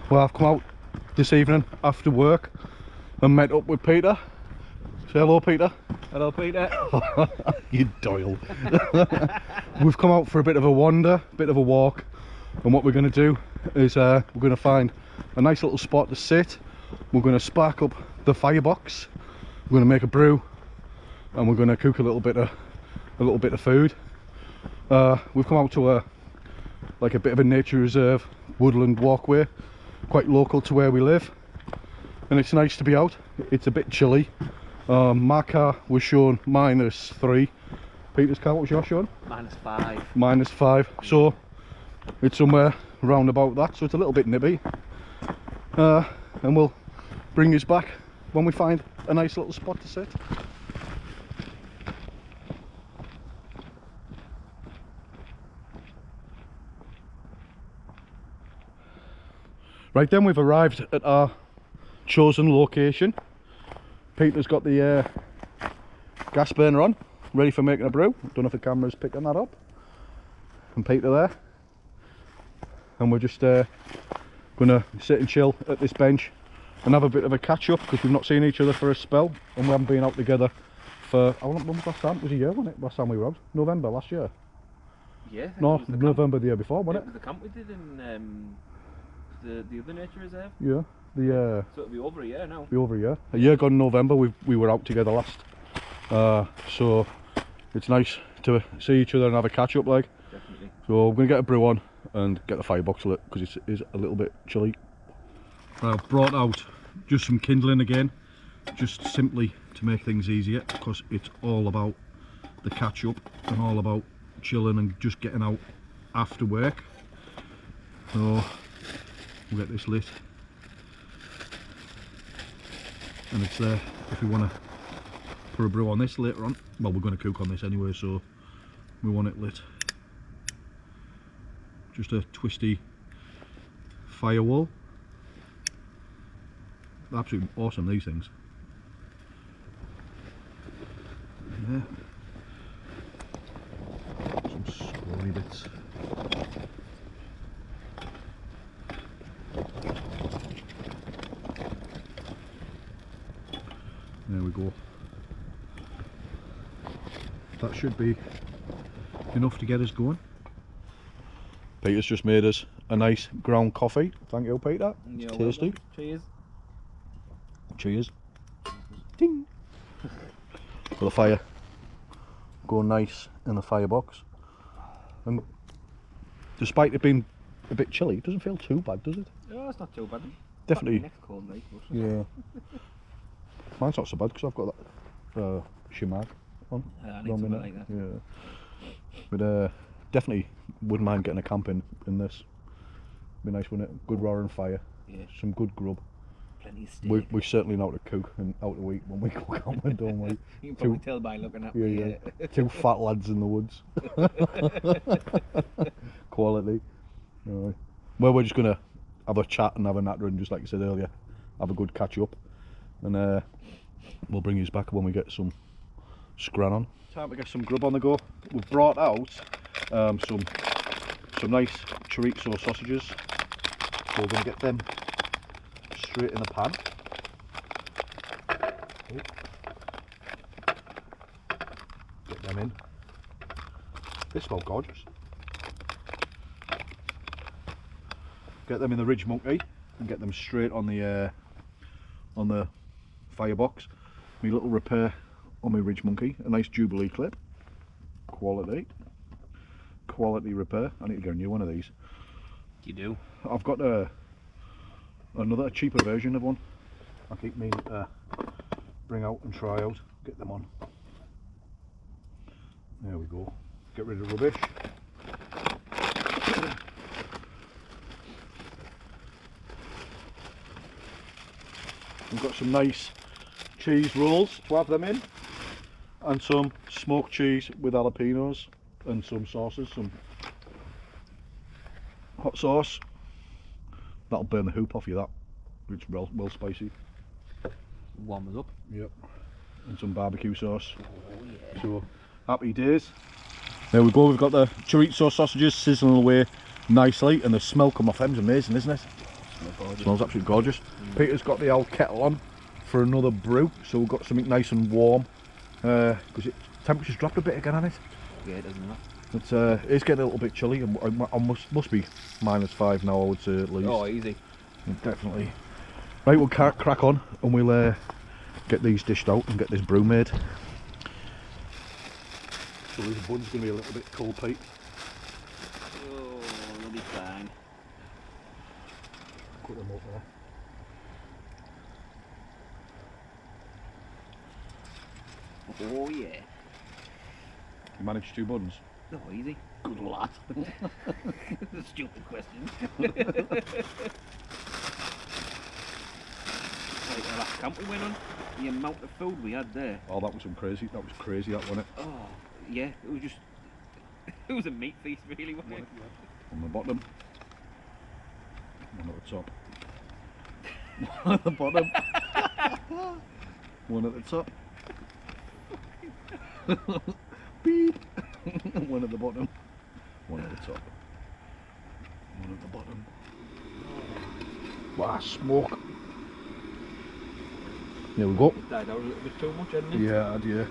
Well, I've come out this evening after work and met up with Peter. Say hello, Peter. Hello, Peter. You Doyle. We've come out for a bit of a wander, bit of a walk, and what we're going to do is we're going to find a nice little spot to sit. We're going to spark up the firebox. We're going to make a brew, and we're going to cook a little bit of food. We've come out to a bit of a nature reserve, woodland walkway, quite local to where we live, and it's nice to be out. It's a bit chilly. My car was shown -3. Peter's car, what was yours showing? -5. -5. So it's somewhere round about that. So it's a little bit nippy. And we'll bring us back when we find a nice little spot to sit. Right then, we've arrived at our chosen location. Peter's got the gas burner on, ready for making a brew. Don't know if the camera's picking that up. And Peter there. And we're just gonna sit and chill at this bench and have a bit of a catch up, because we've not seen each other for a spell and we haven't been out together for, how long was last time? It was a year, wasn't it? Last time we were out? November last year? Yeah. No, November the year before, wasn't it? It was the camp we did in the other nature reserve. Yeah. So it'll be over a year now. Be over a year. A year gone in November. We were out together last. So it's nice to see each other and have a catch up, like. Definitely. So I'm gonna get a brew on and get the firebox lit, because it is a little bit chilly. I've brought out just some kindling again, just simply to make things easier, because it's all about the catch up and all about chilling and just getting out after work. So we'll get this lit, and it's there if we want to put a brew on this later on. Well, we're going to cook on this anyway, so we want it lit. Just a twisty firewall. Absolutely awesome, these things. Yeah. Some squirrely bits. There we go. That should be enough to get us going. Peter's just made us a nice ground coffee. Thank you, Peter. It's tasty. Cheers. Cheers. Ding. For the fire. Go nice in the firebox. And despite it being a bit chilly, it doesn't feel too bad, does it? No, it's not too bad. Definitely. Next cold night. Yeah. Mine's not so bad, because I've got that shimag on. I need something like that. Yeah. But definitely wouldn't mind getting a camp in this. Be nice, wouldn't it? Good roaring fire. Yeah. Some good grub. Plenty of steak. We certainly know how to cook and how to eat when we go camping, don't we? You can probably tell by looking at me. Yeah. Two fat lads in the woods. Quality. Right. Well, we're just going to have a chat and have a natter, and just like I said earlier, have a good catch up. And we'll bring you back when we get some scran on. Time to get some grub on the go. We've brought out some nice chorizo sausages. So we're going to get them straight in the pan. Get them in. They smell gorgeous. Get them in the Ridge Monkey and get them straight on the firebox. My little repair on my Ridge Monkey, a nice Jubilee clip. Quality repair. I need to get a new one of these. You do? I've got another cheaper version of one. I keep meaning to bring out and try out. Get them on. There we go. Get rid of rubbish. We've got some nice cheese rolls to have them in, and some smoked cheese with jalapenos and some sauces, some hot sauce. That'll burn the hoop off you, that. It's well spicy. Warm us up. Yep. And some barbecue sauce. Oh yeah. So, happy days. There we go, we've got the chorizo sausages sizzling away nicely, and the smell come off them's amazing, isn't it? Smells absolutely gorgeous. Peter's got the old kettle on for another brew, so we've got something nice and warm. Because temperature's dropped a bit again, hasn't it? Yeah, it doesn't matter. It's getting a little bit chilly, and I must be -5 now, I would say, at least. Oh, easy. Definitely. Right, we'll crack on, and we'll get these dished out and get this brew made. So this bun's going to be a little bit cold, Pete. Oh, they'll be fine. Put them up there. Oh yeah. You managed 2 buns? Oh, easy. Good lad. Stupid question. Like the last camp we went on, the amount of food we had there. Oh, that was crazy. That was crazy, that wasn't it? Oh, yeah. It was just. It was a meat feast, really, wasn't it? On the bottom. One at the top. One at the bottom. One at the top. Beep. One at the bottom. One at the top. One at the bottom. Wow, smoke. There we go. It died out a little bit too much, hadn't it? Yeah, yeah.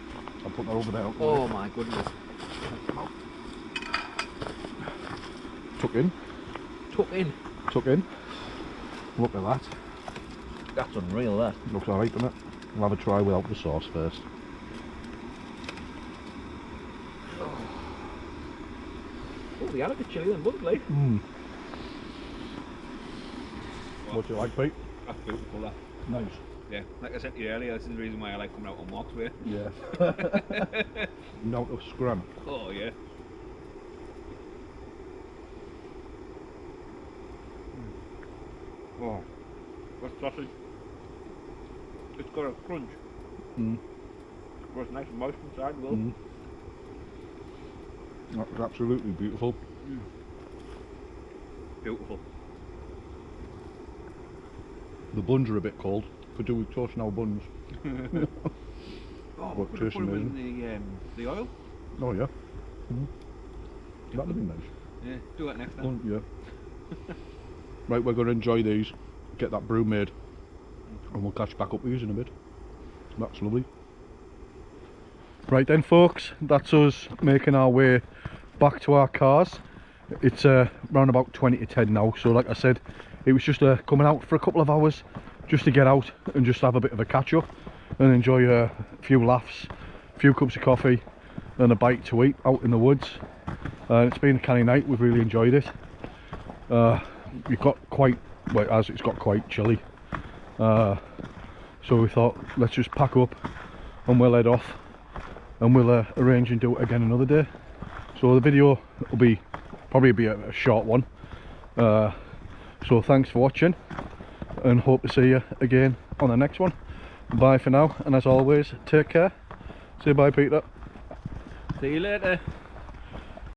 I'll put that over there. Oh my goodness. Tuck in. Tuck in. Tuck in. Look at that. That's unreal, that. Looks alright, doesn't it? We'll have a try without the sauce first. Oh, they are a bit chilly then, buns, like. What do you like, Pete? That's beautiful, that. Nice. Yeah, like I said to you earlier, this is the reason why I like coming out on walks with you. Yeah. Note of scrum. Oh, yeah. Oh, that sausage. It's got a crunch. But it's nice and moist inside, Will. That's absolutely beautiful. Beautiful. The buns are a bit cold. Could do with toasting our buns. Oh, What, we could have tasting put them in the oil. Oh yeah. That'd be nice. Yeah, do it next time. Yeah. Right, we're going to enjoy these, get that brew made, and we'll catch back up with you in a bit. That's lovely. Right then, folks, that's us making our way back to our cars. It's around about 20 to 10 now, so like I said, it was just coming out for a couple of hours just to get out and just have a bit of a catch up and enjoy a few laughs, a few cups of coffee and a bite to eat out in the woods. It's been a canny night, we've really enjoyed it. It got quite, well, it's got quite chilly, so we thought let's just pack up and we'll head off and we'll arrange and do it again another day. So the video will probably be a short one, so thanks for watching and hope to see you again on the next one. Bye for now, and as always, take care. Say bye, Peter. See you later.